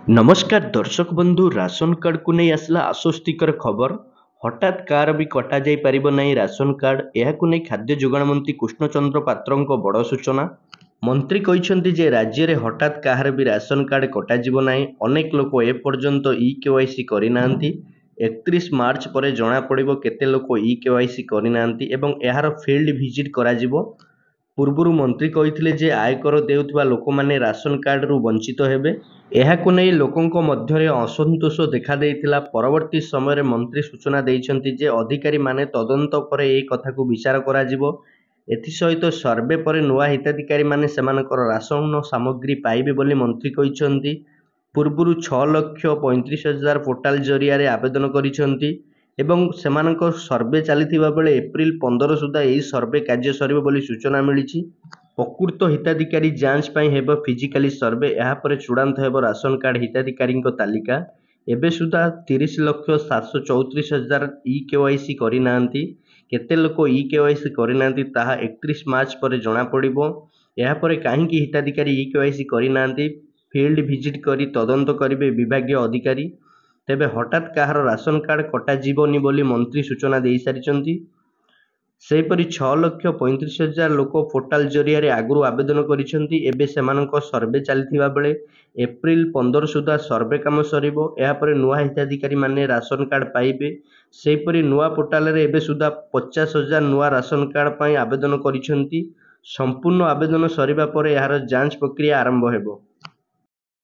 नमस्कार दर्शक बंधु राशन कार्ड को नहीं आसला आश्वस्तिकर खबर हठात कार भी कटा जाई परिबो नहीं राशन कार्ड यह नहीं खाद्य जोगाण मंत्री कृष्णचंद्र पात्र बड़ सूचना। मंत्री कहिसेंति जे राज्य रे हठात काहार भी राशन कार्ड कटा जिवो नाही। अनेक लोक ए पर्यंत ई केवाईसी करि नांती। 31 मार्च पर जना पड़िबो केते लोक ई केवाईसी करि नांती एवं एहार फील्ड विजिट करा जिवो। पूर्वरु मंत्री कहिथिले जे आयकर देउथबा लोकमाने राशन कार्ड रु वंचित हेबे। एहाकु नै लोकंक मध्यरे असंतोष देखा देइथिला। परवर्ती समय मंत्री सूचना दैछन्ति जे अधिकारी माने तदंत पर ए कथाकू विचार करा जिवो। एथिसहित सर्वे पर नुआ हिताधिकारी माने सेमानकर राशन सामग्री पाइबे बोली मंत्री कहिसन्ति। पूर्वरु 6,35,000 पोर्टाल जरिया आवेदन करिसन्ति एवं सेमानकर सर्वे चलिथिबा बेले एप्रिल 15 सुधा एही सर्वे कार्य सरिबो बोली सूचना मिलिछि। प्रकृत हिताधिकारी जांच पाई हेबो फिजिकली सर्वे। यहाँ पर चूड़ांत हेबो राशन कार्ड हिताधिकारी तालिका। एबे सुधा 30,734,000 ई केवाईसी करि नांती। केते लोक ई केवाईसी करि नांती ताहा 31 मार्च पर जना पड़िबो। यहाँ पर काहींकि हिताधिकारी ई केवाईसी करि नांती फील्ड विजिट करी तदंत करिवे विभागीय अधिकारी। तेबे हठात काहार राशन कार्ड कटा जीवनी बोली मंत्री सूचना दे सारिचंती। सेहीपरि 6,35,000 लोक पोर्टाल जरिया आगुरी आवेदन करिसेंति। एबे सेमानक सर्वे चलिथिबा बेले एप्रिल 15 सुधा सर्वे काम सरिबो। एहा परे नुआ हिताधिकारी माने राशन कार्ड पाइबे। सेहीपरि नुआ पोर्टाल रे एबे सुधा 50,000 नुआ राशन कार्ड पाई आवेदन करिसेंति। संपूर्ण आवेदन सरिबा परे एहार जांच प्रक्रिया आरंभ हेबो।